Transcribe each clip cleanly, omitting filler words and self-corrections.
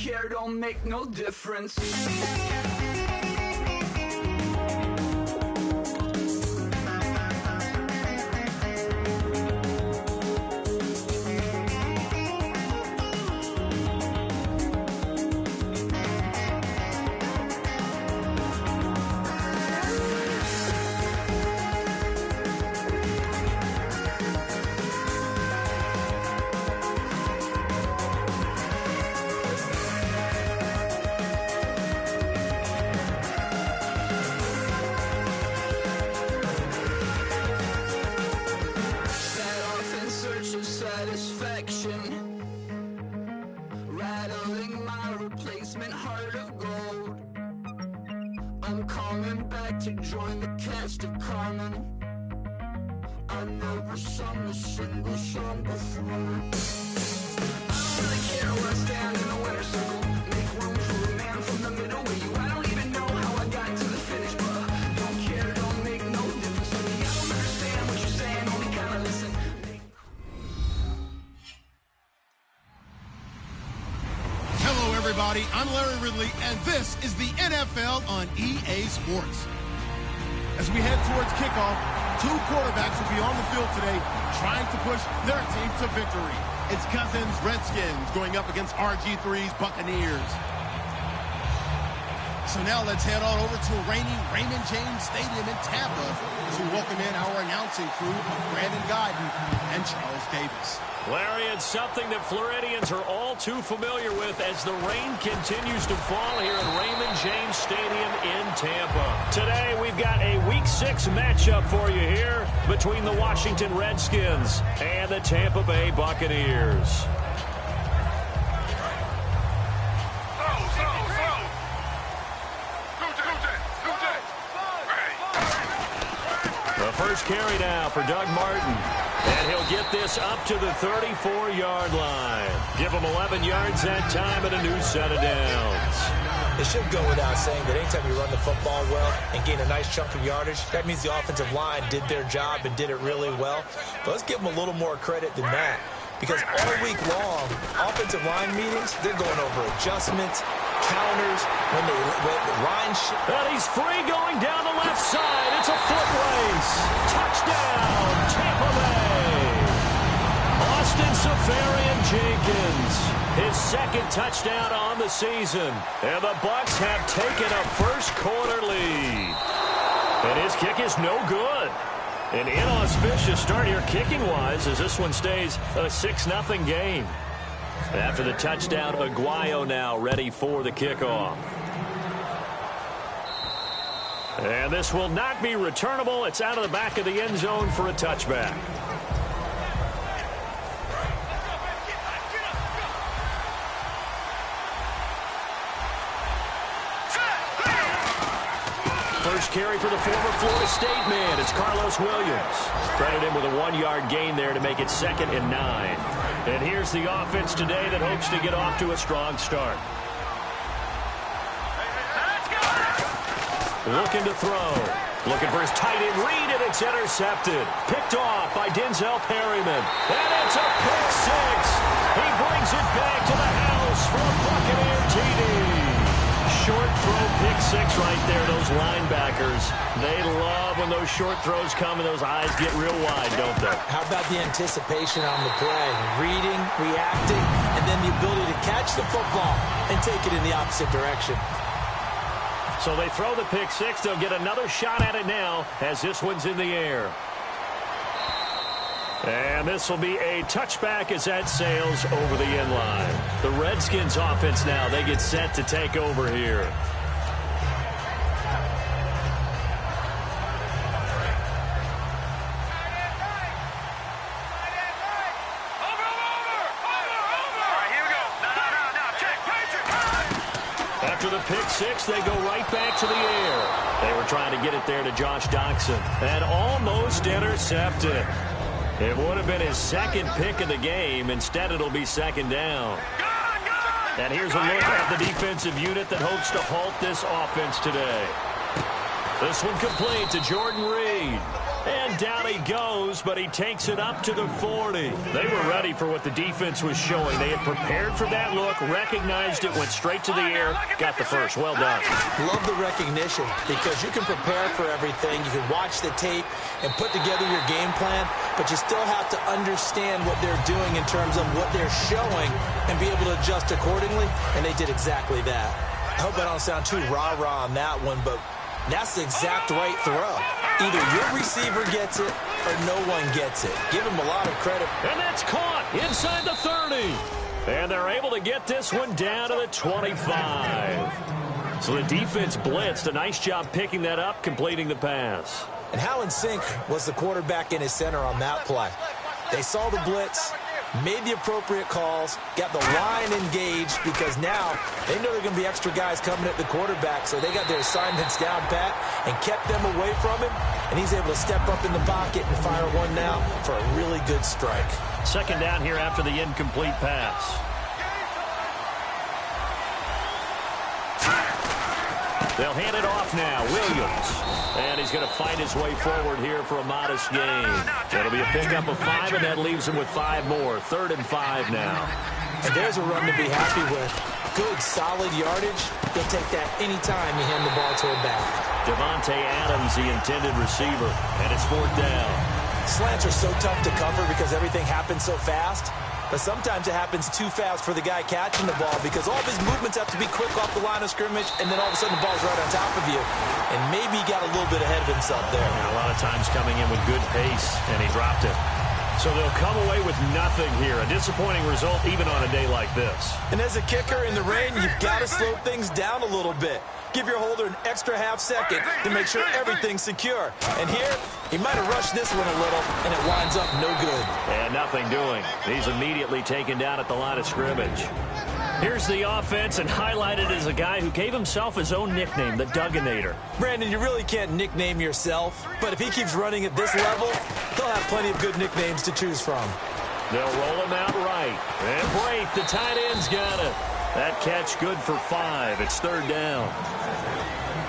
care, don't make no difference. Rattling my replacement heart of gold. I'm coming back to join the cast of Carmen. I never sung a single song before. I don't really care where I stand in the winner's circle. Make room for a man from the middle where you. I don't even know how I got to the finish, but don't care, don't make no difference to me. I don't understand what you're saying, only kinda listen. Hello, everybody. I'm Larry Ridley, and this is the NFL on EA Sports. As we head towards kickoff, two quarterbacks will be on the field today trying to push their team to victory. It's Cousins' Redskins going up against RG3's Buccaneers. So now let's head on over to reigning Raymond James Stadium in Tampa to welcome in our announcing crew of Brandon Guyton and Charles Davis. Larry, it's something that Floridians are all too familiar with as the rain continues to fall here at Raymond James Stadium in Tampa. Today, we've got a Week 6 matchup for you here between the Washington Redskins and the Tampa Bay Buccaneers. The first carry now for Doug Martin. And he'll get this up to the 34-yard line. Give him 11 yards that time and a new set of downs. It should go without saying that anytime you run the football well and gain a nice chunk of yardage, that means the offensive line did their job and did it really well. But let's give them a little more credit than that. Because all week long, offensive line meetings, they're going over adjustments, counters, when line... And he's free going down the left side. It's a foot race. Touchdown, Tampa Bay. Austin Seferian-Jenkins, his second touchdown on the season. And the Bucs have taken a first-quarter lead. And his kick is no good. An inauspicious start here kicking-wise as this one stays a 6-0 game. After the touchdown, Aguayo now ready for the kickoff. And this will not be returnable. It's out of the back of the end zone for a touchback. First carry for the former Florida State man. It's Carlos Williams. Credit him with a 1-yard gain there to make it 2nd and 9. And here's the offense today that hopes to get off to a strong start. Looking to throw. Looking for his tight end read, and it's intercepted. Picked off by Denzel Perryman. And it's a pick six. He brings it back to the house for a Buccaneer TD. Short throw pick six right there. Those linebackers, they love when those short throws come and those eyes get real wide, don't they? How about the anticipation on the play? Reading, reacting, and then the ability to catch the football and take it in the opposite direction. So they throw the pick six. They'll get another shot at it now as this one's in the air. And this will be a touchback as that sails over the end line. The Redskins offense now, they get set to take over here. After the pick six, they go right back to the air. They were trying to get it there to Josh Doxson and almost intercepted. It would have been his second pick of the game. Instead, it'll be 2nd down. And here's a look at the defensive unit that hopes to halt this offense today. This one complete to Jordan Reed. And down he goes, but he takes it up to the 40. They were ready for what the defense was showing. They had prepared for that look, recognized it, went straight to the air, got the first. Well done. Love the recognition because you can prepare for everything. You can watch the tape and put together your game plan, but you still have to understand what they're doing in terms of what they're showing and be able to adjust accordingly, and they did exactly that. I hope I don't sound too rah-rah on that one, but that's the exact right throw. Either your receiver gets it or no one gets it. Give him a lot of credit. And that's caught inside the 30. And they're able to get this one down to the 25. So the defense blitzed. A nice job picking that up, completing the pass. And how in sync was the quarterback in his center on that play? They saw the blitz, made the appropriate calls, got the line engaged because now they know there are going to be extra guys coming at the quarterback, so they got their assignments down pat and kept them away from him, and he's able to step up in the pocket and fire one now for a really good strike. Second down here after the incomplete pass. They'll hand it off now. Williams. And he's going to fight his way forward here for a modest gain. It'll be a pickup of 5, and that leaves him with 5 more. 3rd and 5 now. And there's a run to be happy with. Good, solid yardage. He'll take that anytime you hand the ball to him back. Devontae Adams, the intended receiver, and it's 4th down. Slants are so tough to cover because everything happens so fast. But sometimes it happens too fast for the guy catching the ball because all of his movements have to be quick off the line of scrimmage, and then all of a sudden the ball's right on top of you. And maybe he got a little bit ahead of himself there. And a lot of times coming in with good pace, and he dropped it. So they'll come away with nothing here. A disappointing result even on a day like this. And as a kicker in the rain, you've got to slow things down a little bit. Give your holder an extra half second to make sure everything's secure. And here, he might have rushed this one a little, and it winds up no good. And nothing doing. He's immediately taken down at the line of scrimmage. Here's the offense, and highlighted as a guy who gave himself his own nickname, the Dugginator. Brandon, you really can't nickname yourself, but if he keeps running at this level, they'll have plenty of good nicknames to choose from. They'll roll him out right. And Brate, the tight end's got it. That catch good for 5. It's 3rd down.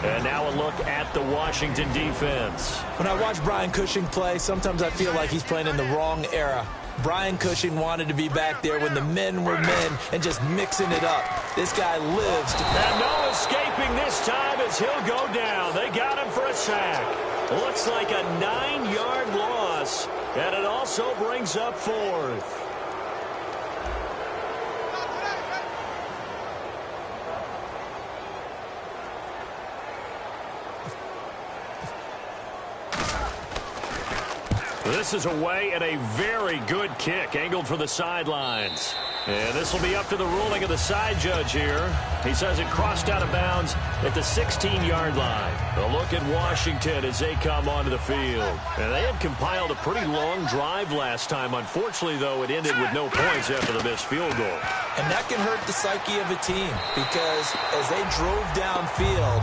And now a look at the Washington defense. When I watch Brian Cushing play, sometimes I feel like he's playing in the wrong era. Brian Cushing wanted to be back there when the men were men and just mixing it up. This guy lives to... And no escaping this time as he'll go down. They got him for a sack. Looks like a 9-yard loss. And it also brings up 4th. This is away and a very good kick angled for the sidelines. And this will be up to the ruling of the side judge here. He says it crossed out of bounds at the 16-yard line. A look at Washington as they come onto the field. And they had compiled a pretty long drive last time. Unfortunately, though, it ended with no points after the missed field goal. And that can hurt the psyche of a team because as they drove downfield,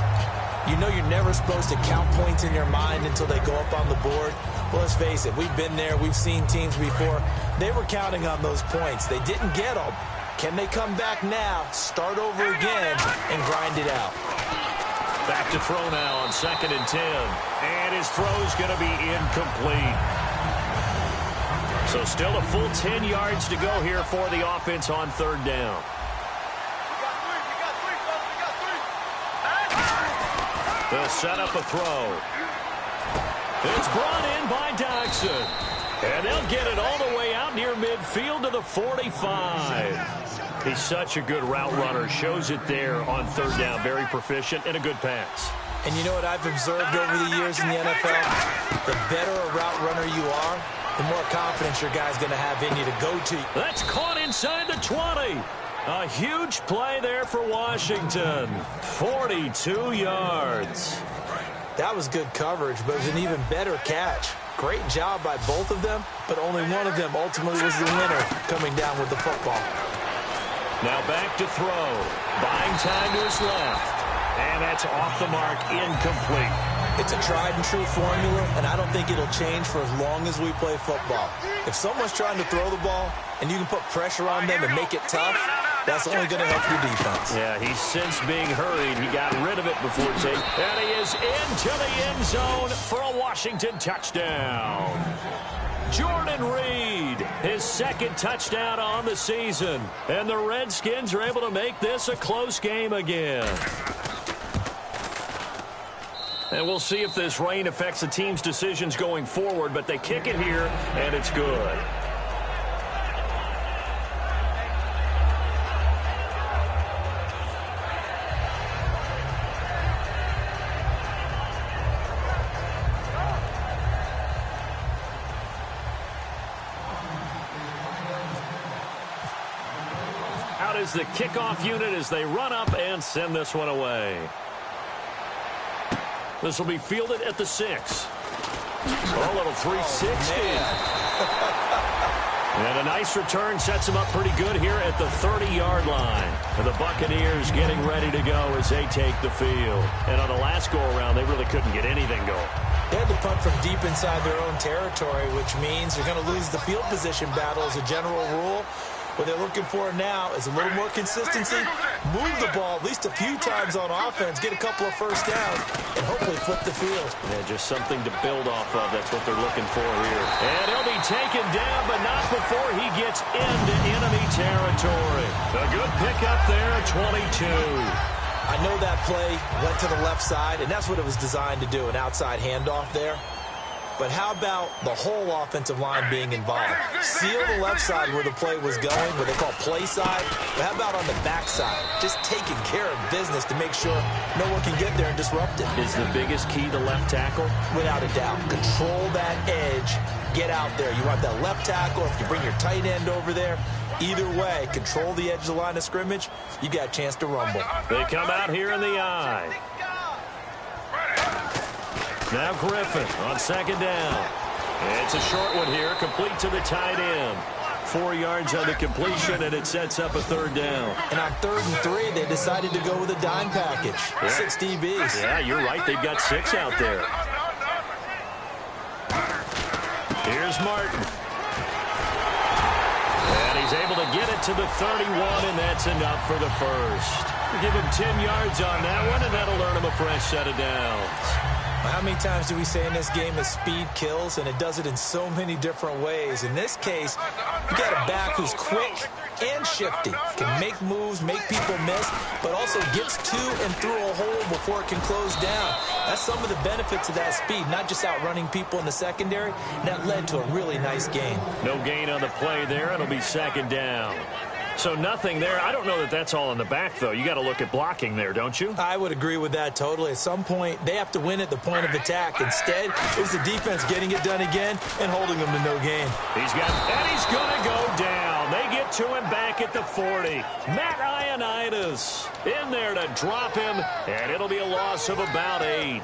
you know you're never supposed to count points in your mind until they go up on the board. Well, let's face it, we've been there. We've seen teams before. They were counting on those points. They didn't get them. Can they come back now, start over again, and grind it out? Back to throw now on 2nd and 10. And his throw's going to be incomplete. So still a full 10 yards to go here for the offense on 3rd down. They'll set up a throw. It's brought in by Dodson. And they'll get it all the way out near midfield to the 45. He's such a good route runner. Shows it there on 3rd down. Very proficient and a good pass. And you know what I've observed over the years in the NFL? The better a route runner you are, the more confidence your guy's going to have in you to go to. That's caught inside the 20. A huge play there for Washington. 42 yards. That was good coverage, but it was an even better catch. Great job by both of them, but only one of them ultimately was the winner coming down with the football. Now back to throw. Buying time to his left. And that's off the mark, incomplete. It's a tried and true formula, and I don't think it'll change for as long as we play football. If someone's trying to throw the ball and you can put pressure on them and make it tough, That's only going to help your defense. Yeah, he's since being hurried. He got rid of it before taking. And he is into the end zone for a Washington touchdown. Jordan Reed, his second touchdown on the season. And the Redskins are able to make this a close game again. And we'll see if this rain affects the team's decisions going forward, but they kick it here, and it's good. Out is the kickoff unit as they run up and send this one away. This will be fielded at the 6. A little 360. And a nice return sets him up pretty good here at the 30-yard line. And the Buccaneers getting ready to go as they take the field. And on the last go-around, they really couldn't get anything going. They had to punt from deep inside their own territory, which means you're going to lose the field position battle as a general rule. What they're looking for now is a little more consistency, move the ball at least a few times on offense, get a couple of first downs, and hopefully flip the field. Yeah, just something to build off of. That's what they're looking for here. And he'll be taken down, but not before he gets into enemy territory. A good pickup there at 22. I know that play went to the left side, and that's what it was designed to do, an outside handoff there. But how about the whole offensive line being involved? Seal the left side where the play was going, what they call play side. But how about on the back side? Just taking care of business to make sure no one can get there and disrupt it. Is the biggest key to left tackle? Without a doubt. Control that edge. Get out there. You want that left tackle. If you bring your tight end over there, either way, control the edge of the line of scrimmage, you got a chance to rumble. They come out here in the eye. Now Griffin on second down. It's a short one here, complete to the tight end. 4 yards on the completion, and it sets up a third down. And on 3rd and 3, they decided to go with a dime package. Yeah. 6 DBs. Yeah, you're right. They've got 6 out there. Here's Martin. And he's able to get it to the 31, and that's enough for the first. Give him 10 yards on that one, and that'll earn him a fresh set of downs. How many times do we say in this game that speed kills, and it does it in so many different ways? In this case, you got a back who's quick and shifty, can make moves, make people miss, but also gets to and through a hole before it can close down. That's some of the benefits of that speed, not just outrunning people in the secondary. That led to a really nice gain. No gain on the play there. It'll be second down. So nothing there. I don't know that that's all in the back, though. You got to look at blocking there, don't you? I would agree with that totally. At some point, they have to win at the point of attack. Instead, it was the defense getting it done again and holding them to no gain. And he's going to go down. They get to him back at the 40. Matt Ioannidis in there to drop him, and it'll be a loss of about 8.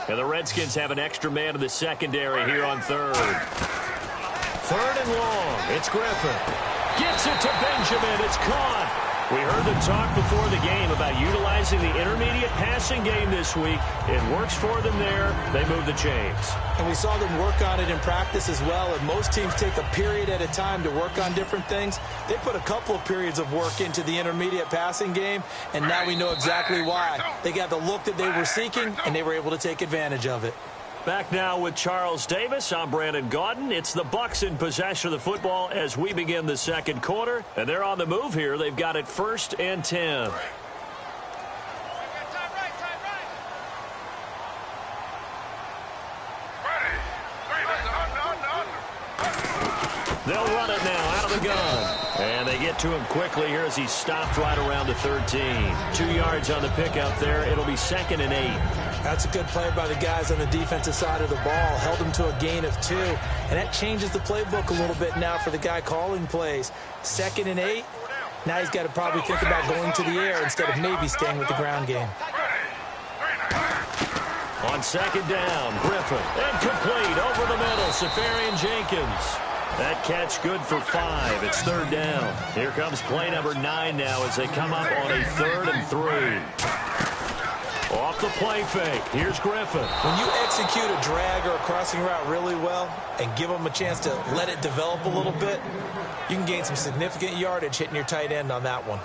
And the Redskins have an extra man in the secondary here on 3rd. 3rd and long. It's Griffin. Gets it to Benjamin. It's caught. We heard them talk before the game about utilizing the intermediate passing game this week. It works for them there. They move the chains. And we saw them work on it in practice as well. And most teams take a period at a time to work on different things. They put a couple of periods of work into the intermediate passing game, and now we know exactly why. They got the look that they were seeking, and they were able to take advantage of it. Back now with Charles Davis. I'm Brandon Gaudin. It's the Bucs in possession of the football as we begin the second quarter. And they're on the move here. They've got it 1st and 10. They'll run it now out of the gun. And they get to him quickly here as he's stopped right around the 13. 2 yards on the pickup there. It'll be 2nd and 8. That's a good play by the guys on the defensive side of the ball. Held him to a gain of 2. And that changes the playbook a little bit now for the guy calling plays. 2nd and 8. Now he's got to probably think about going to the air instead of maybe staying with the ground game. On 2nd down, Griffin. And complete over the middle. Safarian Jenkins. That catch good for 5. It's 3rd down. Here comes play number 9 now as they come up on a 3rd and 3. Off the play fake. Here's Griffin. When you execute a drag or a crossing route really well and give them a chance to let it develop a little bit, you can gain some significant yardage hitting your tight end on that one.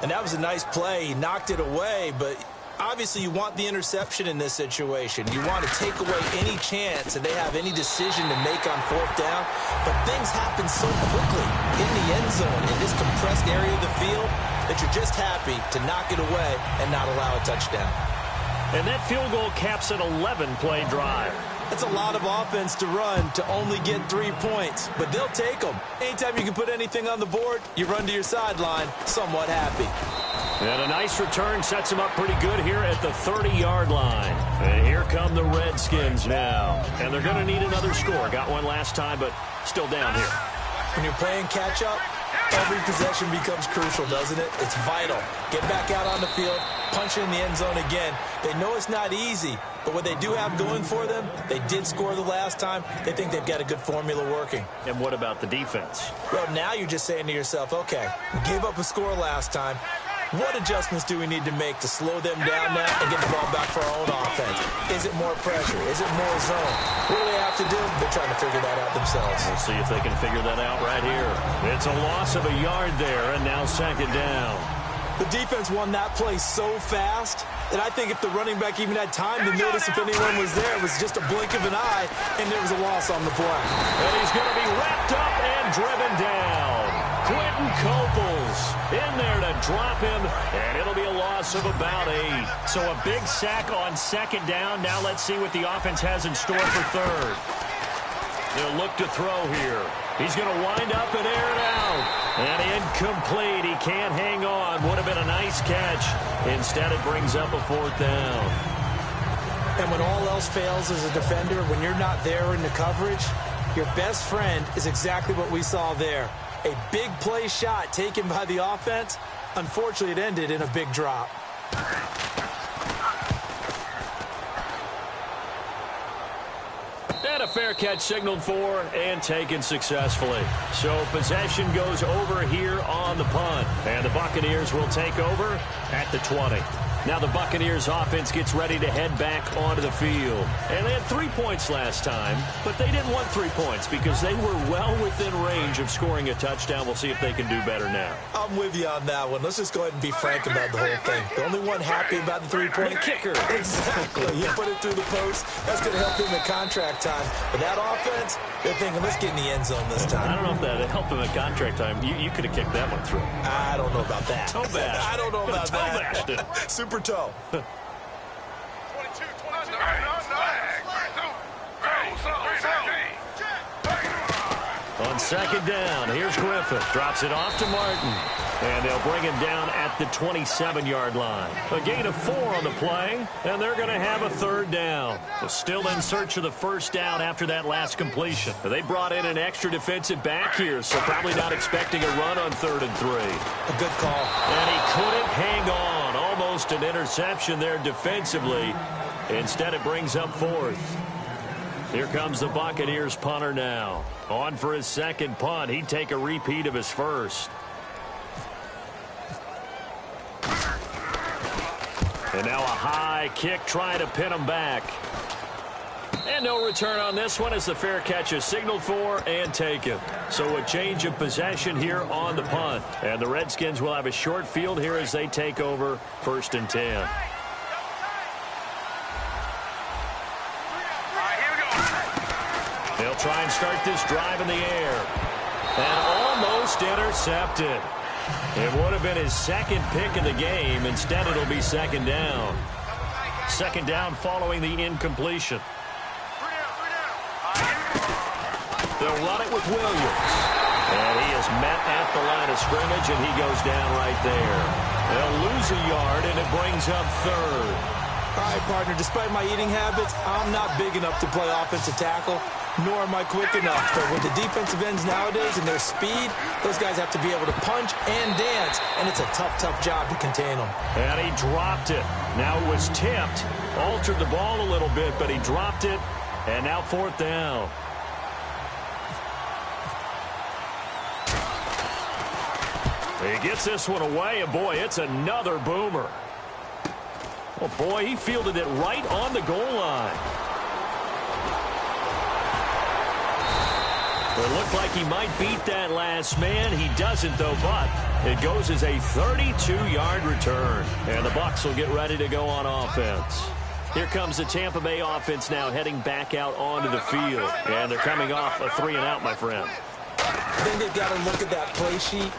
And that was a nice play. He knocked it away, but obviously you want the interception in this situation. You want to take away any chance that they have any decision to make on fourth down. But things happen so quickly in the end zone in this compressed area of the field that you're just happy to knock it away and not allow a touchdown. And that field goal caps an 11-play drive. That's a lot of offense to run to only get 3 points, but they'll take them. Anytime you can put anything on the board, you run to your sideline somewhat happy. And a nice return sets them up pretty good here at the 30-yard line. And here come the Redskins now. And they're going to need another score. Got one last time, but still down here. When you're playing catch-up, every possession becomes crucial, doesn't it? It's vital. Get back out on the field, punch it in the end zone again. They know it's not easy, but what they do have going for them, they did score the last time. They think they've got a good formula working. And what about the defense? Well, now you're just saying to yourself, okay, we gave up a score last time. What adjustments do we need to make to slow them down now and get the ball back for our own offense? Is it more pressure? Is it more zone? What do they have to do? They're trying to figure that out themselves. We'll see if they can figure that out right here. It's a loss of a yard there, and now second down. The defense won that play so fast that I think if the running back even had time to notice if anyone was there, it was just a blink of an eye, and there was a loss on the play. And he's going to be wrapped up and driven down. Quentin Coples in there to drop him, and it'll be a loss of about 8. So a big sack on second down. Now let's see what the offense has in store for third. They'll look to throw here. He's going to wind up and air it out. And incomplete. He can't hang on. Would have been a nice catch. Instead, it brings up a fourth down. And when all else fails as a defender, when you're not there in the coverage, your best friend is exactly what we saw there. A big play shot taken by the offense. Unfortunately, it ended in a big drop. And a fair catch signaled for and taken successfully. So possession goes over here on the punt. And the Buccaneers will take over at the 20. Now the Buccaneers offense gets ready to head back onto the field. And they had 3 points last time, but they didn't want 3 points because they were well within range of scoring a touchdown. We'll see if they can do better now. I'm with you on that one. Let's just go ahead and be frank about the whole thing. The only one happy about the three-point kicker. Exactly. You put it through the post. That's going to help him at contract time. But that offense, they're thinking, let's get in the end zone this time. I don't know if that helped him at contract time. You could have kicked that one through. I don't know about that. Toe bash. I don't know about that. Toe bashed. Super toe. 22. On second down, here's Griffin. Drops it off to Martin. And they'll bring him down at the 27-yard line. A gain of 4 on the play, and they're going to have a third down. So still in search of the first down after that last completion. They brought in an extra defensive back here, so probably not expecting a run on 3rd and 3. A good call. And he couldn't hang on. Almost an interception there defensively. Instead, it brings up 4th. Here comes the Buccaneers punter now. On for his second punt. He'd take a repeat of his first. And now a high kick trying to pin him back. And no return on this one as the fair catch is signaled for and taken. So a change of possession here on the punt. And the Redskins will have a short field here as they take over 1st and 10. They'll try and start this drive in the air. And almost intercepted. It would have been his second pick of the game. Instead, it'll be second down. Second down following the incompletion. They'll run it with Williams. And he is met at the line of scrimmage, and he goes down right there. They'll lose a yard, and it brings up 3rd. All right, partner, despite my eating habits, I'm not big enough to play offensive tackle, nor am I quick enough. But with the defensive ends nowadays and their speed, those guys have to be able to punch and dance, and it's a tough, tough job to contain them. And he dropped it. Now it was tipped, altered the ball a little bit, but he dropped it, and now 4th down. He gets this one away, and boy, it's another boomer. Oh, boy, he fielded it right on the goal line. It looked like he might beat that last man. He doesn't, though, but it goes as a 32-yard return. And the Bucs will get ready to go on offense. Here comes the Tampa Bay offense now heading back out onto the field. And they're coming off a 3-and-out, my friend. I think they've got to look at that play sheet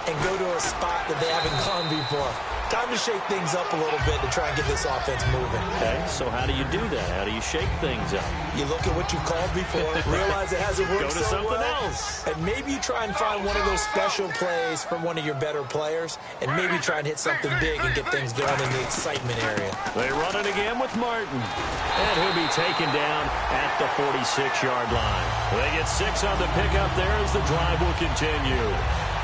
and go to a spot that they haven't gone before. Time to shake things up a little bit to try and get this offense moving. Okay, so how do you do that? How do you shake things up? You look at what you called before, realize it hasn't worked so well. Go to something else. And maybe you try and find one of those special plays from one of your better players, and maybe try and hit something big and get things going in the excitement area. They run it again with Martin. And he'll be taken down at the 46-yard line. They get 6 on the pickup there as the drive will continue.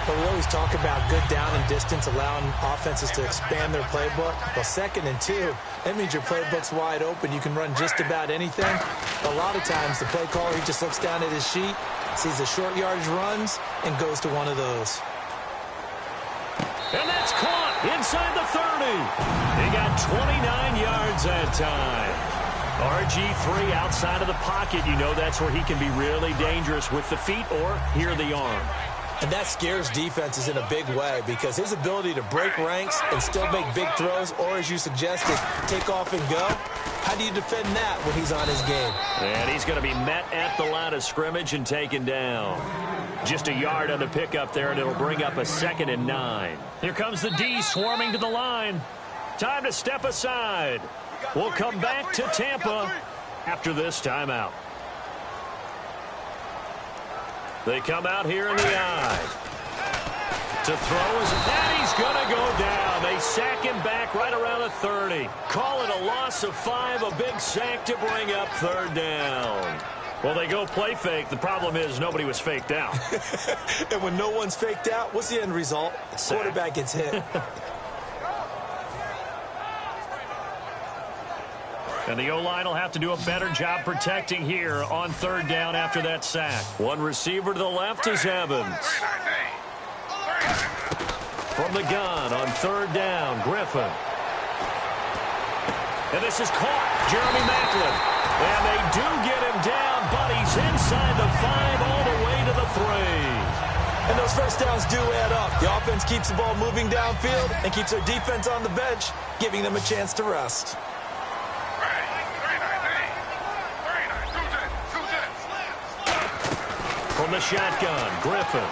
But we always talk about good down and distance, allowing offenses to expand their playbook. Well, 2nd and 2, that means your playbook's wide open. You can run just about anything. A lot of times, the play caller, he just looks down at his sheet, sees the short yardage runs, and goes to one of those. And that's caught inside the 30. He got 29 yards that time. RG3 outside of the pocket. You know that's where he can be really dangerous with the feet or here the arm. And that scares defenses in a big way because his ability to break ranks and still make big throws, or as you suggested, take off and go, how do you defend that when he's on his game? And he's going to be met at the line of scrimmage and taken down. Just a yard on the pickup there, and it'll bring up a 2nd and 9. Here comes the D swarming to the line. Time to step aside. We'll come back to Tampa after this timeout. They come out here in the eye. To throw, and he's going to go down. They sack him back right around the 30. Call it a loss of 5, a big sack to bring up 3rd down. Well, they go play fake. The problem is nobody was faked out. And when no one's faked out, what's the end result? Sack. Quarterback gets hit. And the O-line will have to do a better job protecting here on 3rd down after that sack. One receiver to the left is Evans. From the gun on 3rd down, Griffin. And this is caught, Jeremy Maclin. And they do get him down, but he's inside the 5 all the way to the 3. And those first downs do add up. The offense keeps the ball moving downfield and keeps their defense on the bench, giving them a chance to rest. From the shotgun, Griffin.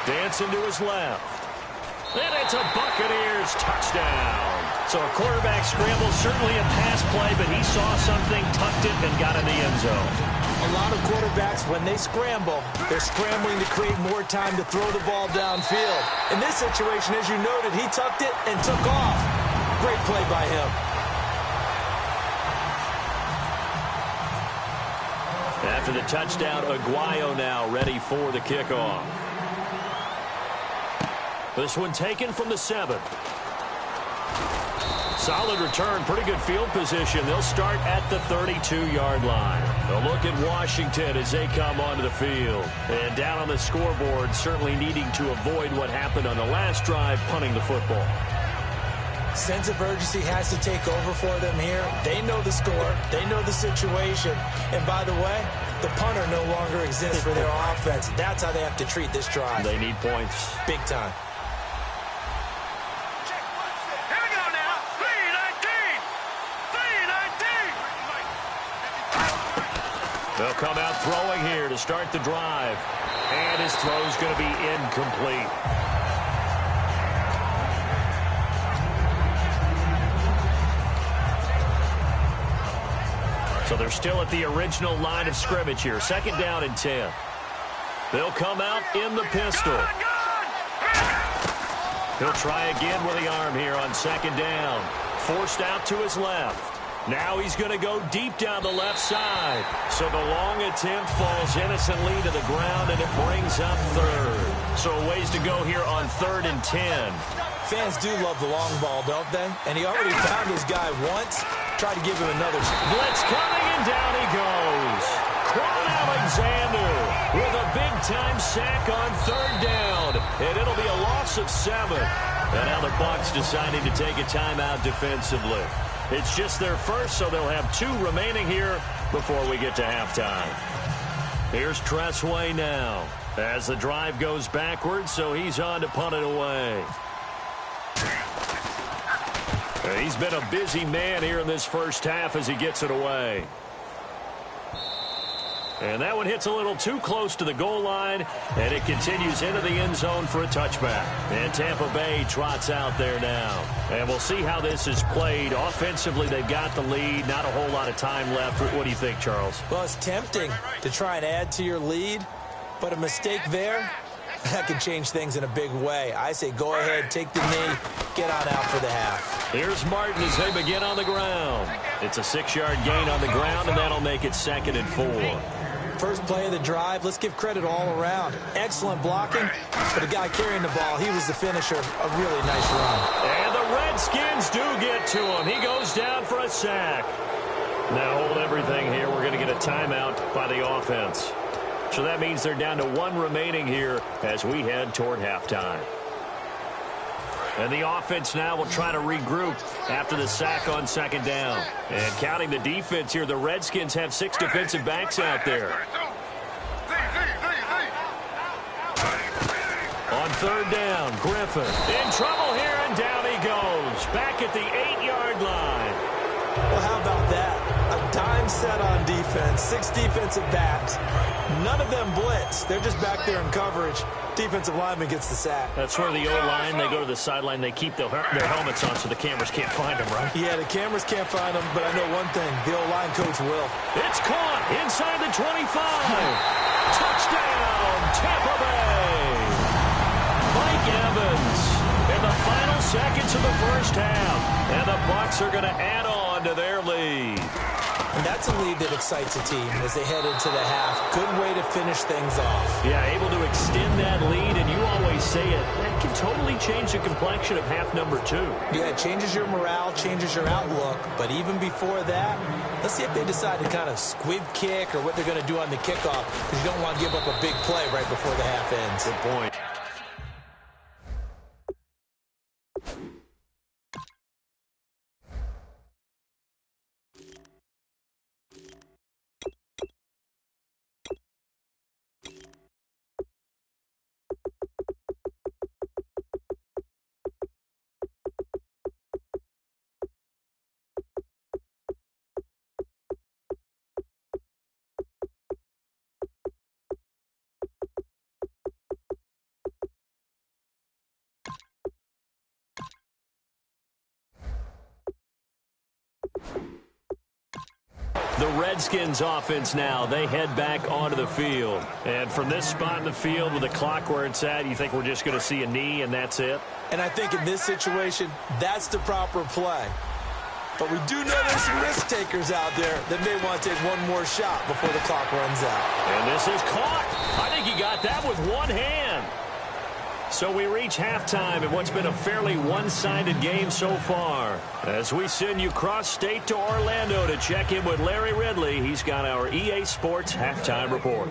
Dancing to his left. And it's a Buccaneers touchdown. So a quarterback scramble, certainly a pass play, but he saw something, tucked it, and got in the end zone. A lot of quarterbacks, when they scramble, they're scrambling to create more time to throw the ball downfield. In this situation, as you noted, he tucked it and took off. Great play by him. After the touchdown, Aguayo now ready for the kickoff. This one taken from the 7. Solid return, pretty good field position. They'll start at the 32-yard line. A look at Washington as they come onto the field. And down on the scoreboard, certainly needing to avoid what happened on the last drive, punting the football. Sense of urgency has to take over for them here. They know the score. They know the situation. And by the way, the punter no longer exists for their offense. That's how they have to treat this drive. They need points. Big time. Here we go now. 3-19. They'll come out throwing here to start the drive. And his throw's going to be incomplete. So they're still at the original line of scrimmage here. 2nd down and 10. They'll come out in the pistol. He'll try again with the arm here on 2nd down. Forced out to his left. Now he's going to go deep down the left side. So the long attempt falls innocently to the ground, and it brings up 3rd. So a ways to go here on 3rd and 10. Fans do love the long ball, don't they? And he already found his guy once. Try to give him another shot. Blitz coming, and down he goes. Quan Alexander with a big-time sack on 3rd down. And it'll be a loss of 7. And now the Bucs deciding to take a timeout defensively. It's just their first, so they'll have 2 remaining here before we get to halftime. Here's Tressway now as the drive goes backwards, so he's on to punt it away. He's been a busy man here in this first half as he gets it away. And that one hits a little too close to the goal line, and it continues into the end zone for a touchback. And Tampa Bay trots out there now. And we'll see how this is played. Offensively, they've got the lead. Not a whole lot of time left. What do you think, Charles? Well, it's tempting to try and add to your lead, but a mistake there, that can change things in a big way. I say go ahead, take the knee, get on out for the half. Here's Martin as they begin on the ground. It's a 6-yard gain on the ground, and that'll make it 2nd and 4. First play of the drive, let's give credit all around. Excellent blocking, but the guy carrying the ball, he was the finisher. A really nice run. And the Redskins do get to him. He goes down for a sack. Now hold everything here. We're going to get a timeout by the offense. So that means they're down to 1 remaining here as we head toward halftime. And the offense now will try to regroup after the sack on 2nd down. And counting the defense here, the Redskins have 6 defensive backs out there. On 3rd down, Griffin in trouble here, and down he goes. Back at the 8-yard line. Well, how about that? A dime set on defense, 6 defensive backs. None of them blitz. They're just back there in coverage. Defensive lineman gets the sack. That's where the O-line, they go to the sideline, they keep their helmets on so the cameras can't find them, right? Yeah, the cameras can't find them, but I know one thing. The O-line coach will. It's caught inside the 25. Touchdown, Tampa Bay. Mike Evans in the final seconds of the first half. And the Bucs are going to add on to their lead. And that's a lead that excites a team as they head into the half. Good way to finish things off. Yeah, able to extend that lead, and you always say it, that can totally change the complexion of half number 2. Yeah, it changes your morale, changes your outlook. But even before that, let's see if they decide to kind of squib kick or what they're going to do on the kickoff, because you don't want to give up a big play right before the half ends. Good point. The Redskins offense now, they head back onto the field. And from this spot in the field with the clock where it's at, you think we're just going to see a knee and that's it? And I think in this situation, that's the proper play. But we do know there's some risk takers out there that may want to take one more shot before the clock runs out. And this is caught. I think he got that with one hand. So we reach halftime in what's been a fairly one-sided game so far. As we send you cross-state to Orlando to check in with Larry Ridley, he's got our EA Sports halftime report.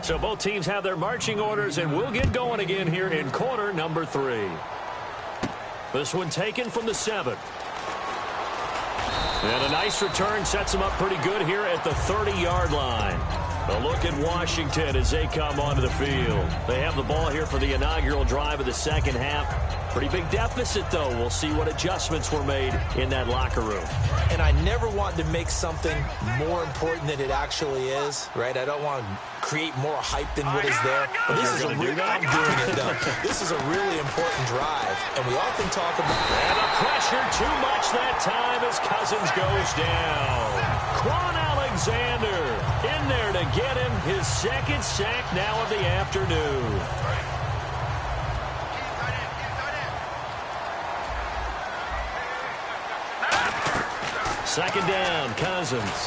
So both teams have their marching orders, and we'll get going again here in quarter number 3. This one taken from the 7. And a nice return sets them up pretty good here at the 30-yard line. A look at Washington as they come onto the field. They have the ball here for the inaugural drive of the second half. Pretty big deficit, though. We'll see what adjustments were made in that locker room. And I never want to make something more important than it actually is, right? I don't want to create more hype than what is there. But this is I'm doing it, though. This is a really important drive, and we often talk about... And the pressure too much that time as Cousins goes down. Quan Alexander in there to get him his second sack now of the afternoon. Second down, Cousins.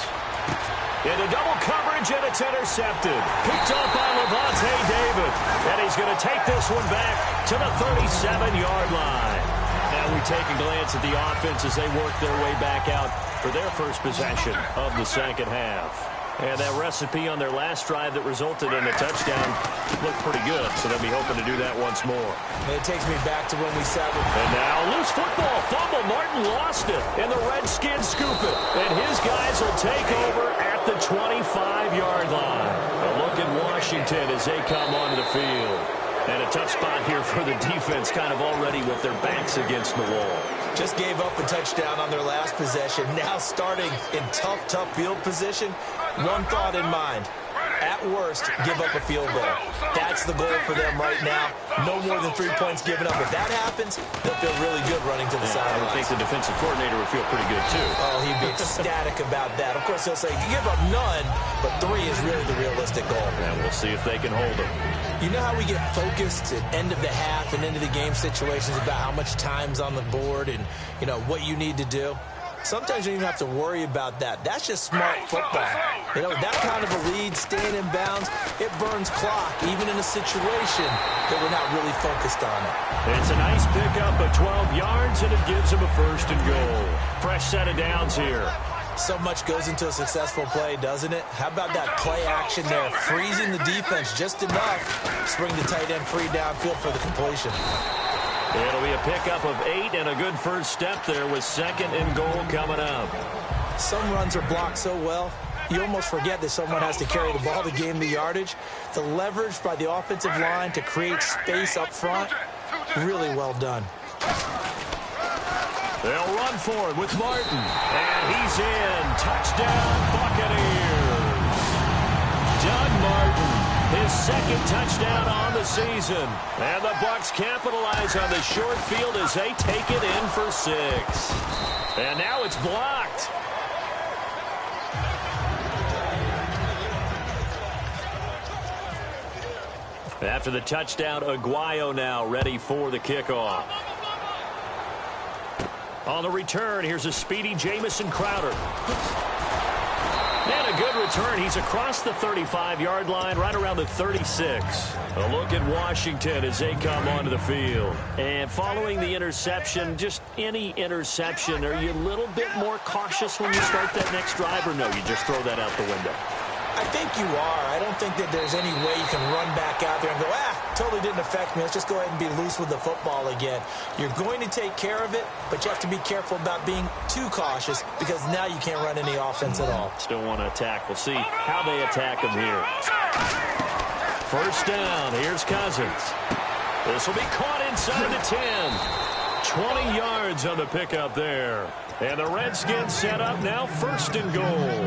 Into double coverage, and it's intercepted. Picked up by Levante David. And he's going to take this one back to the 37-yard line. Now we take a glance at the offense as they work their way back out for their first possession of the second half. And that recipe on their last drive that resulted in a touchdown looked pretty good, so they'll be hoping to do that once more. It takes me back to when we sat with... And now, loose football, fumble. Martin lost it, and the Redskins scoop it. And his guys will take over at the 25-yard line. A look at Washington as they come onto the field. And a tough spot here for the defense, kind of already with their backs against the wall. Just gave up a touchdown on their last possession. Now starting in tough field position. One thought in mind. At worst, give up a field goal. That's the goal for them right now. No more than 3 points given up. If that happens, they'll feel really good running to the sideline. I would think the defensive coordinator would feel pretty good, too. Oh, he'd be ecstatic about that. Of course, he'll say, you give up none, but 3 is really the realistic goal. And we'll see if they can hold them. You know how we get focused at end of the half and into the game situations about how much time's on the board and, you know, what you need to do? Sometimes you don't even have to worry about that. That's just smart football. You know, that kind of a lead, staying in bounds, it burns clock, even in a situation that we're not really focused on it. It's a nice pickup of 12 yards, and it gives them a first and goal. Fresh set of downs here. So much goes into a successful play, doesn't it? How about that play action there? Freezing the defense just enough to bring the tight end free downfield for the completion. It'll be a pickup of 8 and a good first step there with second and goal coming up. Some runs are blocked so well, you almost forget that someone has to carry the ball to gain the yardage. The leverage by the offensive line to create space up front, really well done. They'll run for it with Martin. And he's in. Touchdown, Buccaneers. Doug Martin, his second touchdown on the season. And the Bucs capitalize on the short field as they take it in for 6. And now it's blocked. After the touchdown, Aguayo now ready for the kickoff. On the return, here's a speedy Jamison Crowder. And a good return. He's across the 35-yard line, right around the 36. A look at Washington as they come onto the field. And following the interception, just any interception, are you a little bit more cautious when you start that next drive, or no, you just throw that out the window? I think you are. I don't think that there's any way you can run back out there and go, totally didn't affect me. Let's just go ahead and be loose with the football again. You're going to take care of it, but you have to be careful about being too cautious because now you can't run any offense at all. Still want to attack. We'll see how they attack them here. First down. Here's Cousins. This will be caught inside the 10. 20 yards on the pickup there. And the Redskins set up now first and goal.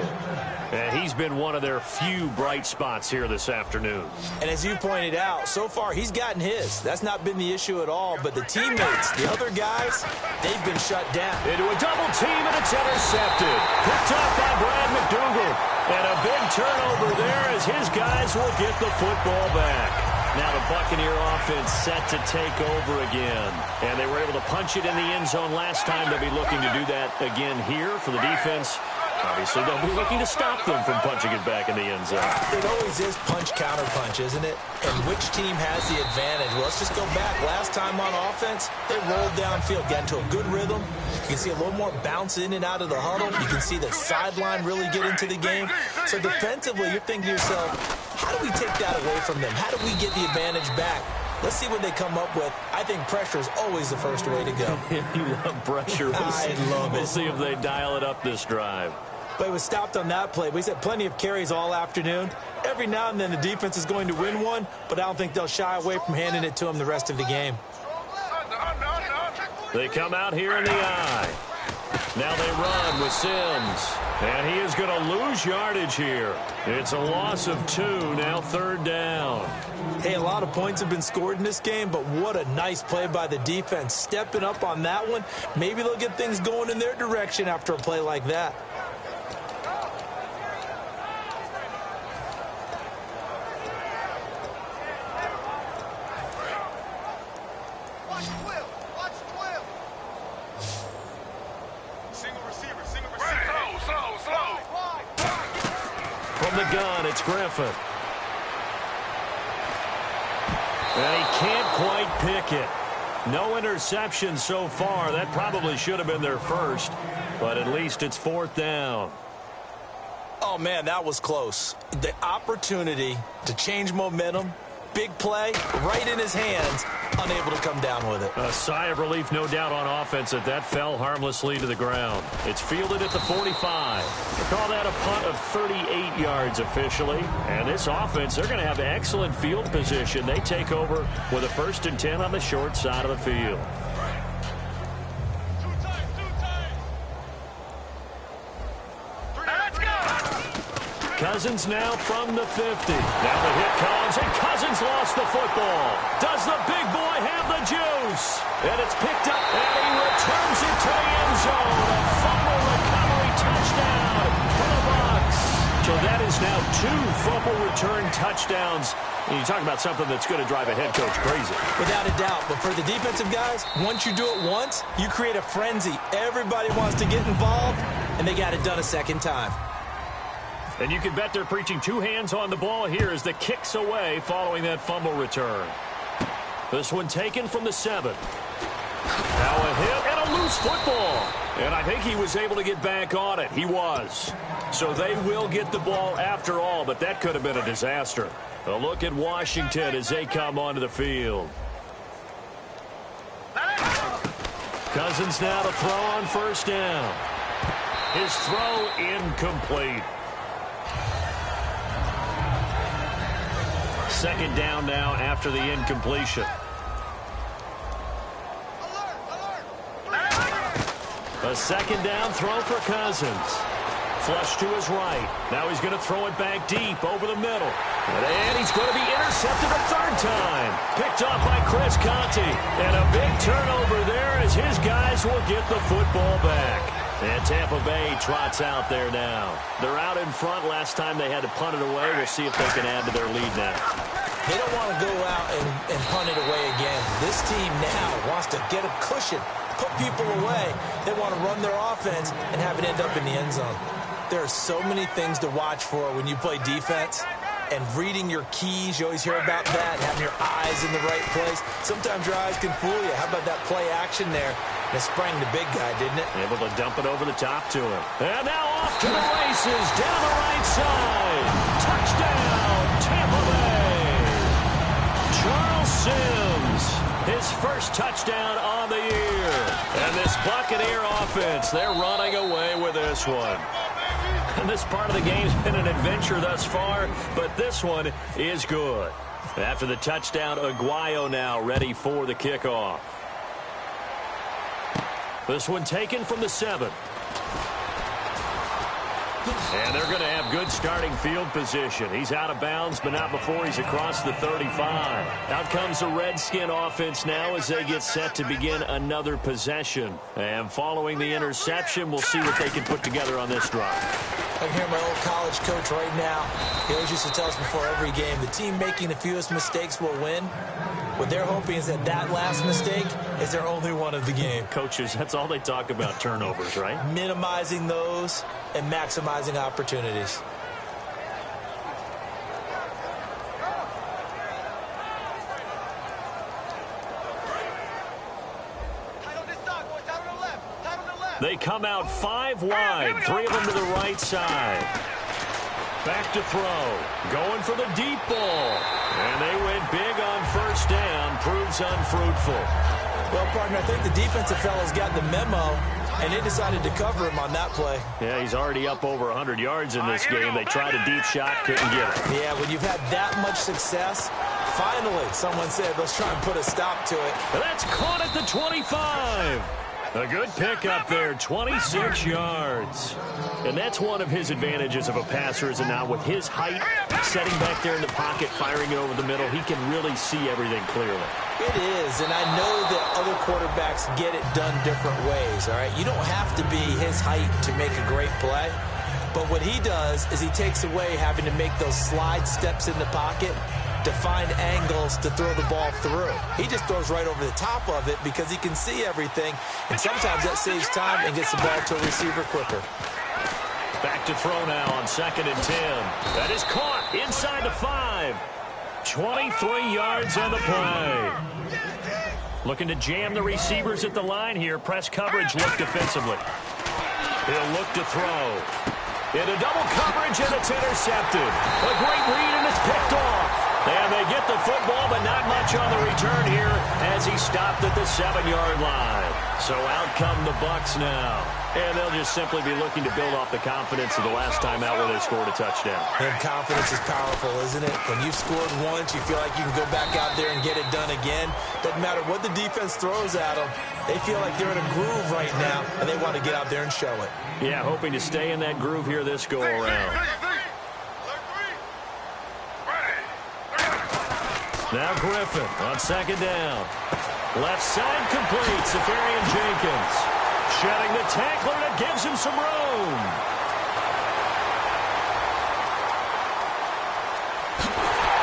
And he's been one of their few bright spots here this afternoon. And as you pointed out, so far he's gotten his. That's not been the issue at all. But the teammates, the other guys, they've been shut down. Into a double team, and it's intercepted. Picked up by Brad McDougal. And a big turnover there as his guys will get the football back. Now the Buccaneer offense set to take over again. And they were able to punch it in the end zone last time. They'll be looking to do that again here for the defense. Obviously, they'll be looking to stop them from punching it back in the end zone. It always is punch-counter-punch, isn't it? And which team has the advantage? Well, let's just go back. Last time on offense, they rolled downfield, got into a good rhythm. You can see a little more bounce in and out of the huddle. You can see the sideline really get into the game. So defensively, you're thinking to yourself, how do we take that away from them? How do we get the advantage back? Let's see what they come up with. I think pressure is always the first way to go. You love pressure. I love it. We'll see if they dial it up this drive. But it was stopped on that play. He's had plenty of carries all afternoon. Every now and then the defense is going to win one, but I don't think they'll shy away from handing it to him the rest of the game. They come out here in the eye. Now they run with Sims. And he is going to lose yardage here. It's a loss of 2, now third down. Hey, a lot of points have been scored in this game, but what a nice play by the defense. Stepping up on that one. Maybe they'll get things going in their direction after a play like that. From the gun, it's Griffin. And he can't quite pick it. No interception so far. That probably should have been their first, but at least it's fourth down. Oh, man, that was close. The opportunity to change momentum, big play, right in his hands, unable to come down with it. A sigh of relief, no doubt, on offense that fell harmlessly to the ground. It's fielded at the 45. They call that a punt of 38 yards officially. And this offense, they're going to have excellent field position. They take over with a 1st and 10 on the short side of the field. Cousins now from the 50. Now the hit comes, and Cousins lost the football. Does the big boy have the juice? And it's picked up, and he returns it to the end zone. A fumble recovery touchdown for the Bucs. So that is now 2 fumble return touchdowns. And you talk about something that's going to drive a head coach crazy. Without a doubt. But for the defensive guys, once you do it once, you create a frenzy. Everybody wants to get involved, and they got it done a second time. And you can bet they're preaching 2 hands on the ball here as the kick's away following that fumble return. This one taken from the 7. Now a hit and a loose football. And I think he was able to get back on it. He was. So they will get the ball after all, but that could have been a disaster. A look at Washington as they come onto the field. Cousins now to throw on 1st down. His throw incomplete. 2nd down now after the incompletion. A 2nd down throw for Cousins. Flush to his right. Now he's going to throw it back deep over the middle. And he's going to be intercepted a 3rd time. Picked off by Chris Conte. And a big turnover there as his guys will get the football back. And Tampa Bay trots out there now. They're out in front. Last time they had to punt it away. We'll see if they can add to their lead now. They don't want to go out and punt it away again. This team now wants to get a cushion, put people away. They want to run their offense and have it end up in the end zone. There are so many things to watch for when you play defense. And reading your keys, you always hear about that, having your eyes in the right place. Sometimes your eyes can fool you. How about that play action there? And it sprang the big guy, didn't it? Able to dump it over the top to him. And now off to the races, down the right side. Touchdown, Tampa Bay. Charles Sims, his 1st touchdown on the year. And this Buccaneer offense, they're running away with this one. And this part of the game's been an adventure thus far, but this one is good. After the touchdown, Aguayo now ready for the kickoff. This one taken from the 7. And they're going to have good starting field position. He's out of bounds, but not before he's across the 35. Out comes the Redskin offense now as they get set to begin another possession. And following the interception, we'll see what they can put together on this drive. I can hear my old college coach right now. He always used to tell us before every game, the team making the fewest mistakes will win. What they're hoping is that last mistake is their only one of the game. Coaches, that's all they talk about, turnovers, right? Minimizing those and maximizing opportunities. They come out 5 wide, 3 of them to the right side. Back to throw. Going for the deep ball. And they went big on 1st down. Proves unfruitful. Well, partner, I think the defensive fellas got the memo, and they decided to cover him on that play. Yeah, he's already up over 100 yards in this game. They tried a deep shot, couldn't get it. Yeah, when you've had that much success, finally someone said, let's try and put a stop to it. And that's caught at the 25. A good pickup there, 26 yards. And that's one of his advantages of a passer, is now with his height, setting back there in the pocket, firing it over the middle, he can really see everything clearly. It is, and I know that other quarterbacks get it done different ways, all right? You don't have to be his height to make a great play. But what he does is he takes away having to make those slide steps in the pocket to find angles to throw the ball through. He just throws right over the top of it because he can see everything, and sometimes that saves time and gets the ball to a receiver quicker. Back to throw now on 2nd and 10. That is caught inside the 5. 23 yards on the play. Looking to jam the receivers at the line here. Press coverage look defensively. He'll look to throw. Into double coverage, and it's intercepted. A great read, and it's picked off. And they get the football, but not much on the return here as he stopped at the 7-yard line. So out come the Bucs now. And they'll just simply be looking to build off the confidence of the last time out where they scored a touchdown. And confidence is powerful, isn't it? When you've scored once, you feel like you can go back out there and get it done again. Doesn't matter what the defense throws at them. They feel like they're in a groove right now, and they want to get out there and show it. Yeah, hoping to stay in that groove here this go-around. Now Griffin on 2nd down. Left side complete, Safarian Jenkins. Shedding the tackler that gives him some room.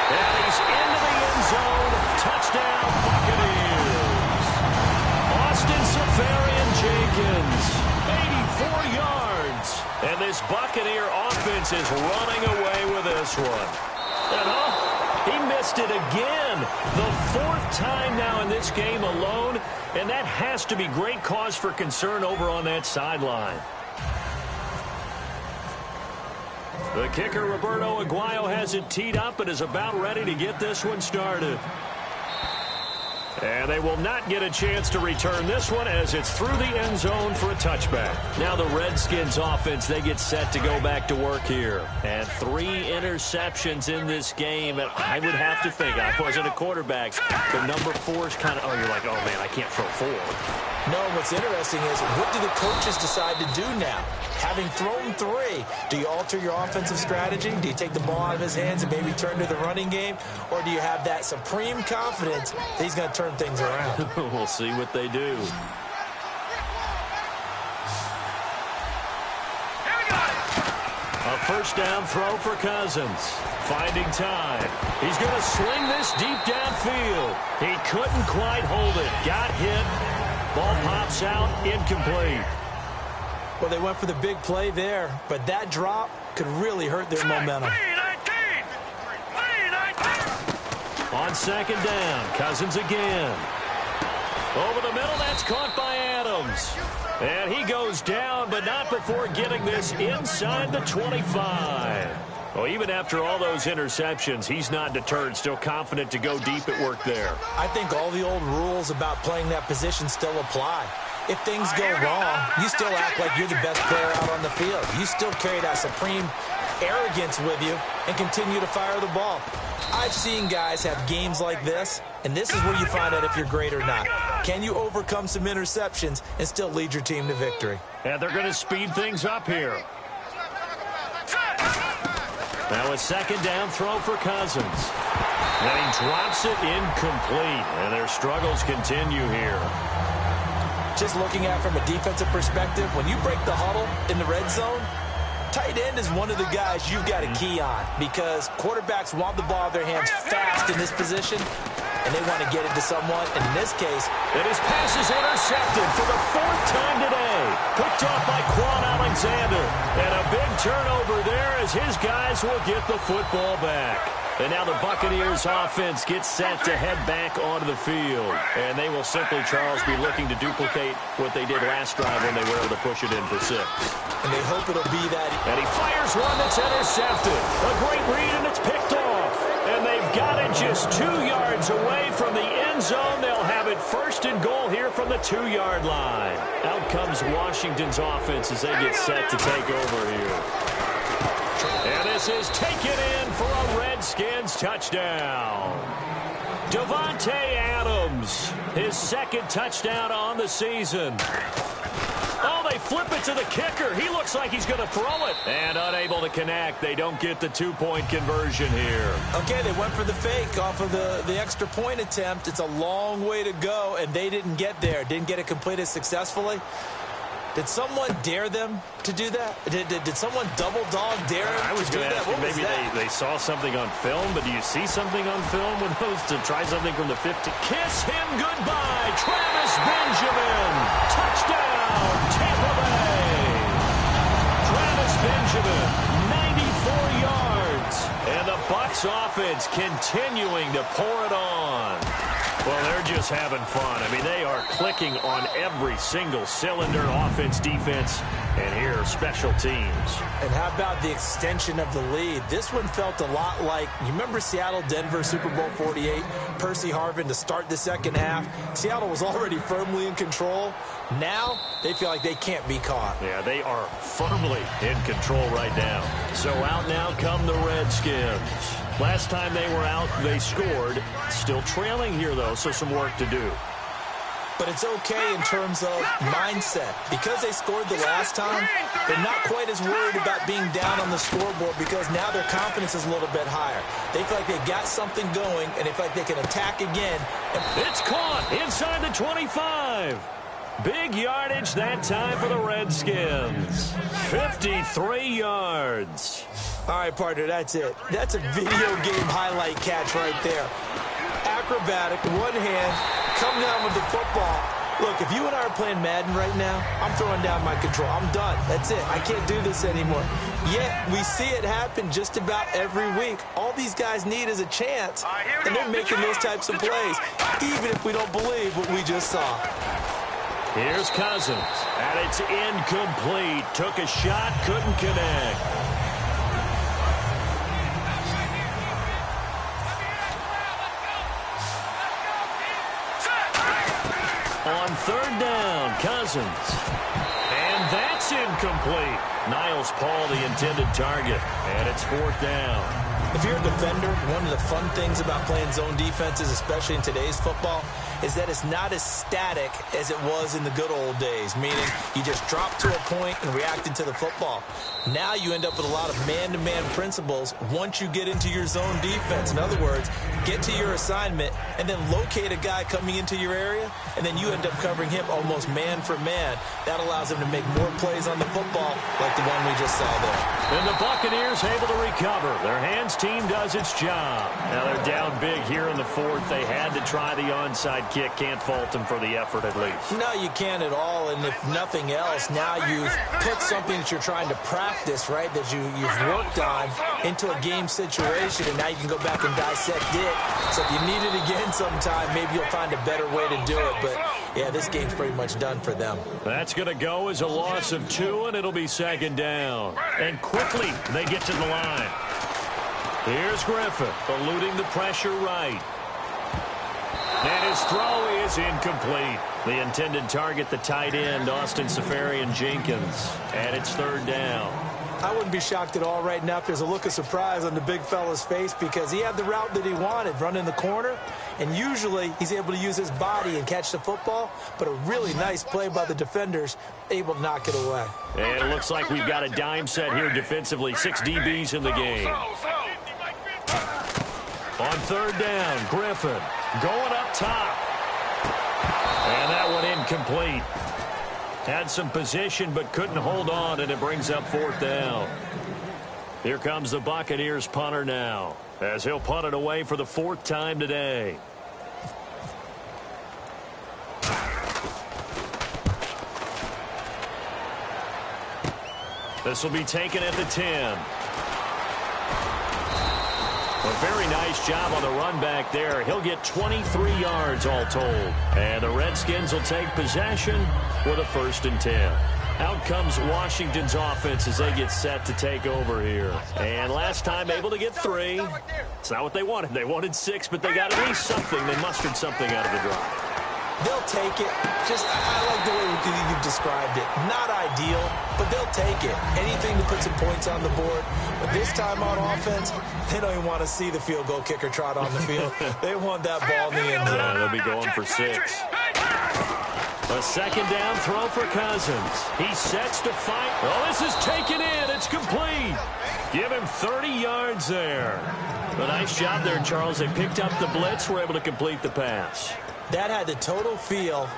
And he's into the end zone. Touchdown, Buccaneers. Austin Safarian Jenkins, 84 yards. And this Buccaneer offense is running away with this one. And he missed it again. The 4th time now in this game alone, and that has to be great cause for concern over on that sideline. The kicker, Roberto Aguayo, has it teed up and is about ready to get this one started. And they will not get a chance to return this one as it's through the end zone for a touchback. Now the Redskins offense, they get set to go back to work here. And 3 interceptions in this game. And I would have to think, I wasn't a quarterback, the number 4 is kind of, you're like, oh, man, I can't throw 4. No, what's interesting is what do the coaches decide to do now? Having thrown 3, do you alter your offensive strategy? Do you take the ball out of his hands and maybe turn to the running game? Or do you have that supreme confidence that he's going to turn things around? We'll see what they do. A 1st down throw for Cousins. Finding time. He's going to swing this deep downfield. He couldn't quite hold it. Got hit. Ball pops out, incomplete. Well, they went for the big play there, but that drop could really hurt their momentum. On 2nd down, Cousins again. Over the middle, that's caught by Adams. And he goes down, but not before getting this inside the 25. Well, even after all those interceptions, he's not deterred, still confident to go deep at work there. I think all the old rules about playing that position still apply. If things go wrong, you still act like you're the best player out on the field. You still carry that supreme arrogance with you and continue to fire the ball. I've seen guys have games like this, and this is where you find out if you're great or not. Can you overcome some interceptions and still lead your team to victory? And they're going to speed things up here. Now a 2nd down throw for Cousins. And he drops it incomplete, and their struggles continue here. Just looking at it from a defensive perspective, when you break the huddle in the red zone, tight end is one of the guys you've got to key on because quarterbacks want the ball in their hands fast in this position, and they want to get it to someone. And in this case, and his pass is intercepted for the 4th time today. Picked off by Quan Alexander. And a big turnover there as his guys will get the football back. And now the Buccaneers offense gets set to head back onto the field. And they will simply, Charles, be looking to duplicate what they did last drive when they were able to push it in for 6. And they hope it'll be that. And he fires one that's intercepted. A great read, and it's picked off. And they've got it just 2 yards away from the end zone. They'll have it 1st and goal here from the 2-yard line. Out comes Washington's offense as they get set to take over here. And this is taken in for a Redskins touchdown. Davante Adams, his 2nd touchdown on the season. Oh, they flip it to the kicker. He looks like he's going to throw it. And unable to connect. They don't get the 2-point conversion here. Okay, they went for the fake off of the extra point attempt. It's a long way to go, and they didn't get there. Didn't get it completed successfully. Did someone dare them to do that? Did someone double dog dare them I was to do going to that? ask you, maybe they saw something on film, but do you see something on film with those to try something from the 50? Kiss him goodbye, Travis Benjamin. Touchdown, Tampa Bay. Travis Benjamin, 94 yards. And the Bucs offense continuing to pour it on. Well, they're just having fun. I mean, they are clicking on every single cylinder, offense, defense, and here, special teams. And how about the extension of the lead? This one felt a lot like, you remember Seattle-Denver Super Bowl 48? Percy Harvin to start the second half. Seattle was already firmly in control. Now, they feel like they can't be caught. Yeah, they are firmly in control right now. So out now come the Redskins. Last time they were out, they scored. Still trailing here, though, so some work to do. But it's okay in terms of mindset. Because they scored the last time, they're not quite as worried about being down on the scoreboard because now their confidence is a little bit higher. They feel like they've got something going, and they feel like they can attack again. It's caught inside the 25. Big yardage that time for the Redskins. 53 yards. All right, partner, that's it. That's a video game highlight catch right there. Acrobatic, one hand, come down with the football. Look, if you and I are playing Madden right now, I'm throwing down my control. I'm done. That's it. I can't do this anymore. Yet, we see it happen just about every week. All these guys need is a chance, and they're making those types of plays, even if we don't believe what we just saw. Here's Cousins, and it's incomplete. Took a shot, couldn't connect. On third down, Cousins. And that's incomplete. Niles Paul, the intended target. And it's fourth down. If you're a defender, one of the fun things about playing zone defenses, especially in today's football, is that it's not as static as it was in the good old days, meaning you just drop to a point and react into the football. Now you end up with a lot of man-to-man principles once you get into your zone defense. In other words, get to your assignment and then locate a guy coming into your area, and then you end up covering him almost man for man. That allows him to make more plays on the football like the one we just saw there. And the Buccaneers able to recover. Their hands team does its job. Now they're down big here in the fourth. They had to try the onside kick. Can't fault them for the effort at least. No, you can't at all. And if nothing else, now you've put something that you're trying to practice, right, that you've worked on into a game situation, and now you can go back and dissect it. So if you need it again sometime, maybe you'll find a better way to do it. But, yeah, this game's pretty much done for them. That's going to go as a loss of 2, and it'll be second down. And quickly they get to the line. Here's Griffin, eluding the pressure right. And his throw is incomplete. The intended target, the tight end, Austin Seferian-Jenkins. And it's third down. I wouldn't be shocked at all right now if there's a look of surprise on the big fella's face because he had the route that he wanted, running the corner. And usually he's able to use his body and catch the football. But a really nice play by the defenders, able to knock it away. And it looks like we've got a dime set here defensively. 6 DBs in the game. On third down, Griffin going up top. And that one incomplete. Had some position but couldn't hold on, and it brings up fourth down. Here comes the Buccaneers punter now, as he'll punt it away for the 4th time today. This will be taken at the 10. A very nice job on the run back there. He'll get 23 yards all told. And the Redskins will take possession with a 1st and 10. Out comes Washington's offense as they get set to take over here. And last time able to get 3. It's not what they wanted. They wanted 6, but they got at least something. They mustered something out of the drive. They'll take it. I like the way you've described it. Not ideal, but they'll take it. Anything to put some points on the board. But this time on offense, they don't even want to see the field goal kicker trot on the field. They want that ball in the end zone. Yeah, they'll be going for 6. A second down throw for Cousins. He sets to fight. Oh, this is taken in. It's complete. Give him 30 yards there. A nice job there, Charles. They picked up the blitz, were able to complete the pass. That had the total feel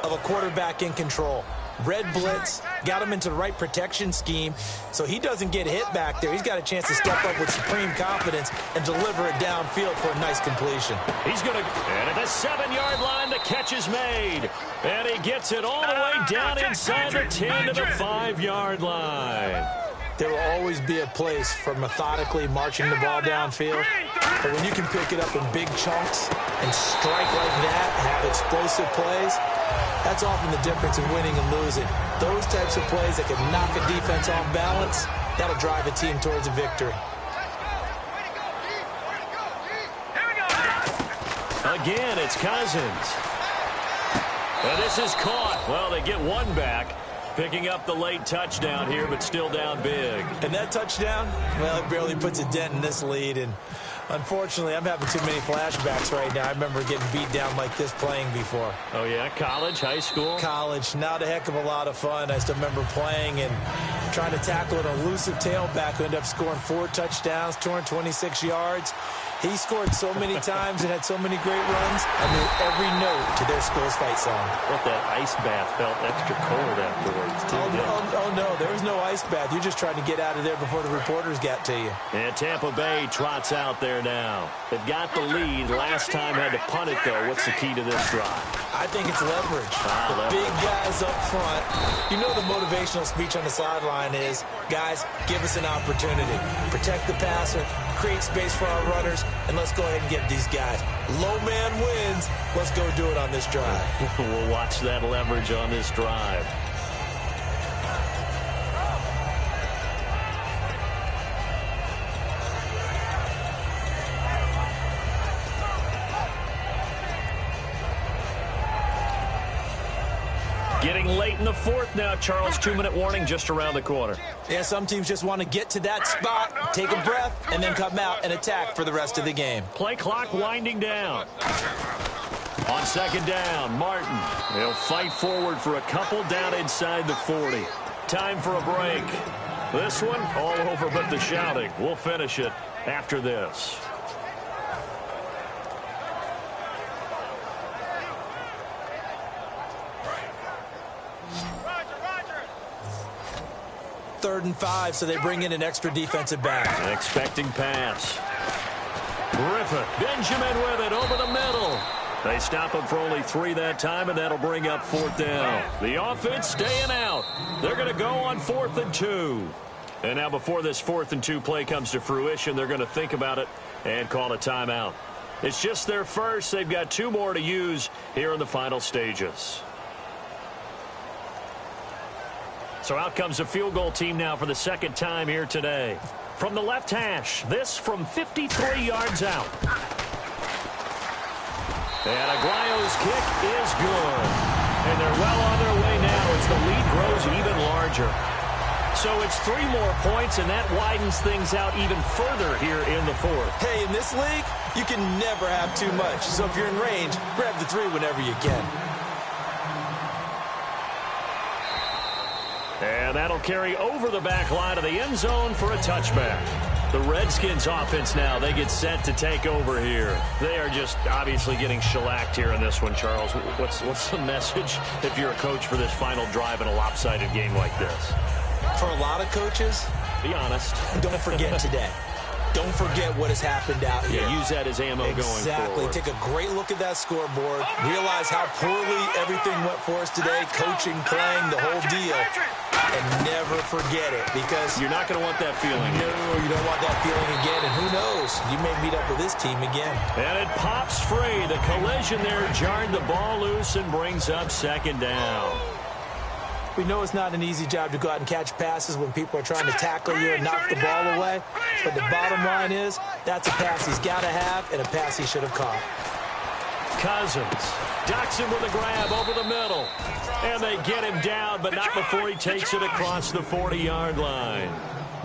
of a quarterback in control. Red blitz, got him into the right protection scheme, so he doesn't get hit back there. He's got a chance to step up with supreme confidence and deliver it downfield for a nice completion. He's going to, and at the 7-yard line, the catch is made. And he gets it all the way down inside the 10 to the 5-yard line. there will always be a place for methodically marching the ball downfield. But when you can pick it up in big chunks and strike like that, have explosive plays, that's often the difference in winning and losing. Those types of plays that can knock a defense off balance, that'll drive a team towards a victory. Again, it's Cousins. And this is caught. Well, they get one back. Picking up the late touchdown here, but still down big. And that touchdown, well, it barely puts a dent in this lead. And unfortunately, I'm having too many flashbacks right now. I remember getting beat down like this playing before. Oh, yeah? College, high school? College. Not a heck of a lot of fun. I still remember playing and trying to tackle an elusive tailback who ended up scoring 4 touchdowns, 226 yards. He scored so many times and had so many great runs, I knew every note to their school's fight song. But that ice bath felt extra cold afterwards, too. Oh, no, there was no ice bath. You're just trying to get out of there before the reporters got to you. And Tampa Bay trots out there now. They've got the lead. Last time had to punt it, though. What's the key to this drive? I think it's leverage. The big guys up front. You know the motivational speech on the sideline is, guys, give us an opportunity. Protect the passer, create space for our runners, and let's go ahead and get these guys. Low man wins. Let's go do it on this drive. We'll watch that leverage on this drive. Getting late in the fourth now, Charles. 2-minute warning just around the corner. Yeah, some teams just want to get to that spot, take a breath, and then come out and attack for the rest of the game. Play clock winding down. On second down, Martin. He'll fight forward for a couple down inside the 40. Time for a break. This one, all over but the shouting. We'll finish it after this. Third and 5, so they bring in an extra defensive back. An expecting pass. Griffith, Benjamin with it over the middle. They stop him for only 3 that time, and that'll bring up 4th down. The offense staying out. They're going to go on 4th and 2. And now before this 4th and 2 play comes to fruition, they're going to think about it and call a timeout. It's just their first. They've got 2 more to use here in the final stages. So out comes a field goal team now for the second time here today. From the left hash, this from 53 yards out. And Aguayo's kick is good. And they're well on their way now as the lead grows even larger. So it's 3 more points, and that widens things out even further here in the fourth. Hey, in this league, you can never have too much. So if you're in range, grab the 3 whenever you can. And that'll carry over the back line of the end zone for a touchback. The Redskins offense now, they get set to take over here. They are just obviously getting shellacked here in this one, Charles. What's the message if you're a coach for this final drive in a lopsided game like this? For a lot of coaches, be honest. Don't forget today. Don't forget what has happened out here. Yeah, use that as ammo going forward. Exactly. Take a great look at that scoreboard. Realize how poorly everything went for us today. Coaching, playing, the whole deal. And never forget it, because you're not going to want that feeling. No, you don't want that feeling again. And who knows? You may meet up with this team again. And it pops free. The collision there jarred the ball loose and brings up second down. We know it's not an easy job to go out and catch passes when people are trying to tackle you and knock the ball away. But the bottom line is, that's a pass he's got to have and a pass he should have caught. Cousins ducks him with a grab over the middle. And they get him down, but not before he takes it across the 40-yard line.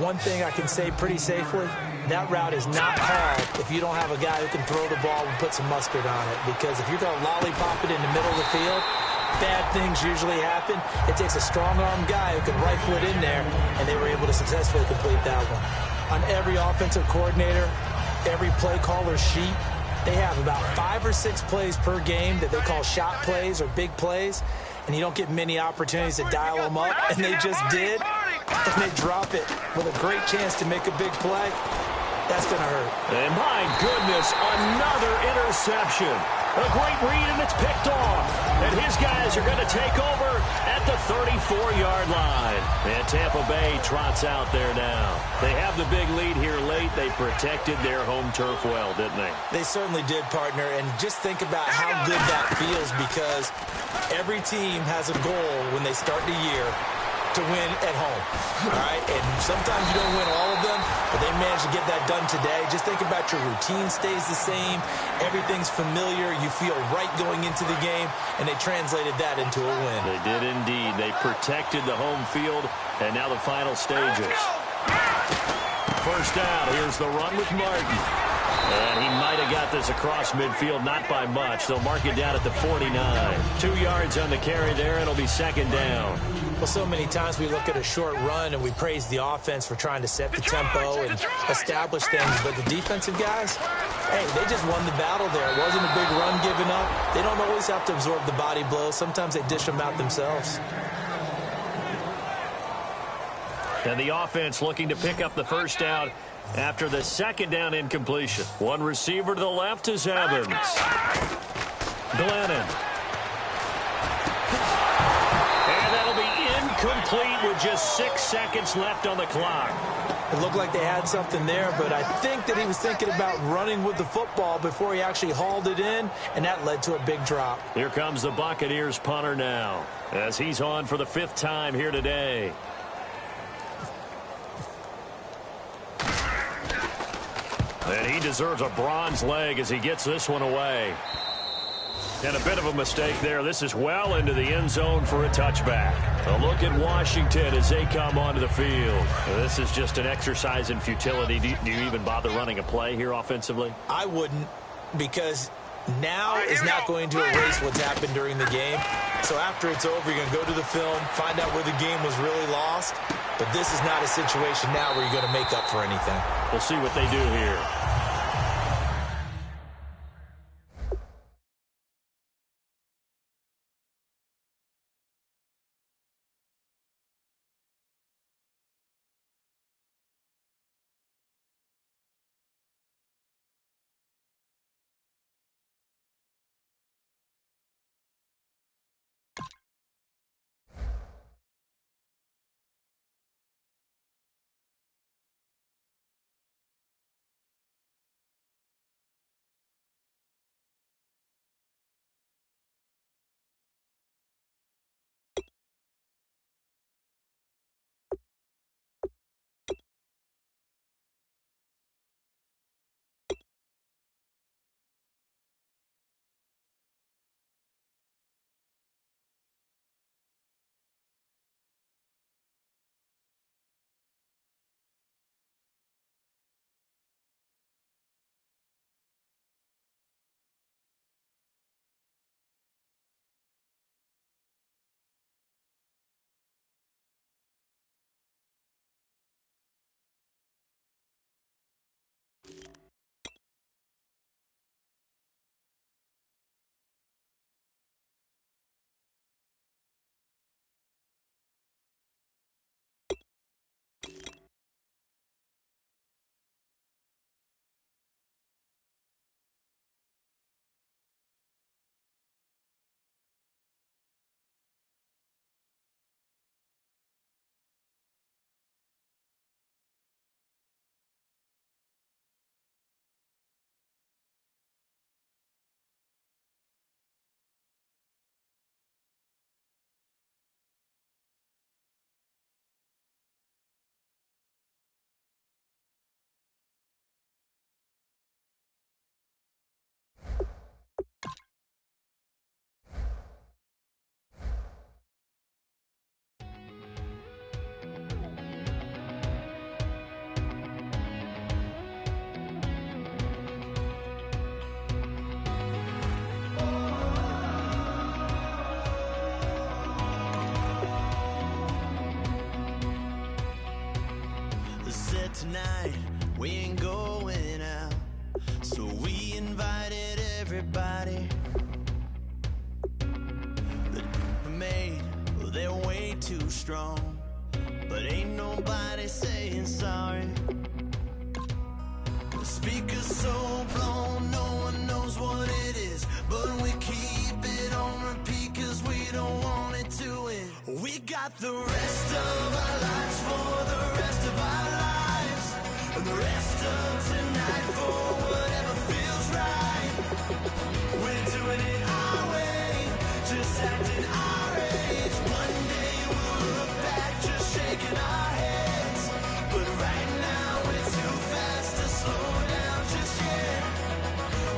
One thing I can say pretty safely, that route is not hard if you don't have a guy who can throw the ball and put some mustard on it. Because if you're going to lollipop it in the middle of the field, bad things usually happen. It takes a strong-armed guy who can rifle it in there, and they were able to successfully complete that one. On every offensive coordinator, every play caller's sheet, they have about 5 or 6 plays per game that they call shot plays or big plays, and you don't get many opportunities to dial them up, and they just did, and they drop it with a great chance to make a big play. That's going to hurt. And my goodness, another interception. A great read, and it's picked off. And his guys are going to take over at the 34-yard line. And Tampa Bay trots out there now. They have the big lead here late. They protected their home turf well, didn't they? They certainly did, partner. And just think about how good that feels, because every team has a goal when they start the year to win at home, all right? And sometimes you don't win all of them, but they managed to get that done today. Just think about your routine stays the same. Everything's familiar. You feel right going into the game, and they translated that into a win. They did indeed. They protected the home field, and now the final stages. First down, here's the run with Martin. And he might have got this across midfield, not by much. They'll mark it down at the 49. 2 yards on the carry there. It'll be second down. Well, so many times we look at a short run and we praise the offense for trying to set the tempo and establish things. But the defensive guys, hey, they just won the battle there. It wasn't a big run given up. They don't always have to absorb the body blows. Sometimes they dish them out themselves. And the offense looking to pick up the first down after the second down incompletion. One receiver to the left is Evans. Glennon. And that'll be incomplete with just 6 seconds left on the clock. It looked like they had something there, but I think that he was thinking about running with the football before he actually hauled it in, and that led to a big drop. Here comes the Buccaneers punter now, as he's on for the 5th time here today. And he deserves a bronze leg as he gets this one away. And a bit of a mistake there. This is well into the end zone for a touchback. A look at Washington as they come onto the field. This is just an exercise in futility. Do you even bother running a play here offensively? I wouldn't, because now is not going to erase what's happened during the game. So after it's over, you're going to go to the film, find out where the game was really lost. But this is not a situation now where you're going to make up for anything. We'll see what they do here. Tonight we ain't going out, so we invited everybody. The made, well, they're way too strong, but ain't nobody saying sorry. The speaker's so blown, no one knows what it is, but got the rest of our lives for the rest of our lives, and the rest of tonight for whatever feels right. We're doing it our way, just acting our age. One day we'll look back just shaking our heads, but right now we're too fast to slow down just yet.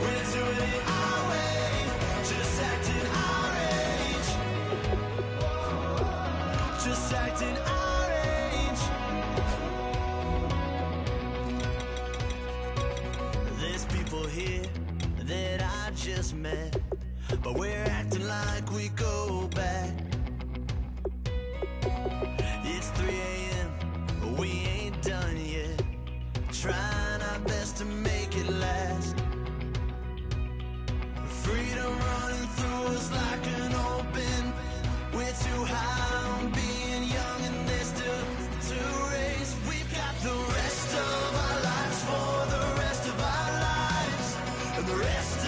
We're doing it our way, just acting our age, just acting our age. There's people here that I just met, but we're acting like we go back. It's 3 a.m., we ain't done yet, trying our best to make it last. Freedom running through us like an open. We're too high on being young and there's still to race. We've got the rest of our lives for the rest of our lives, and the rest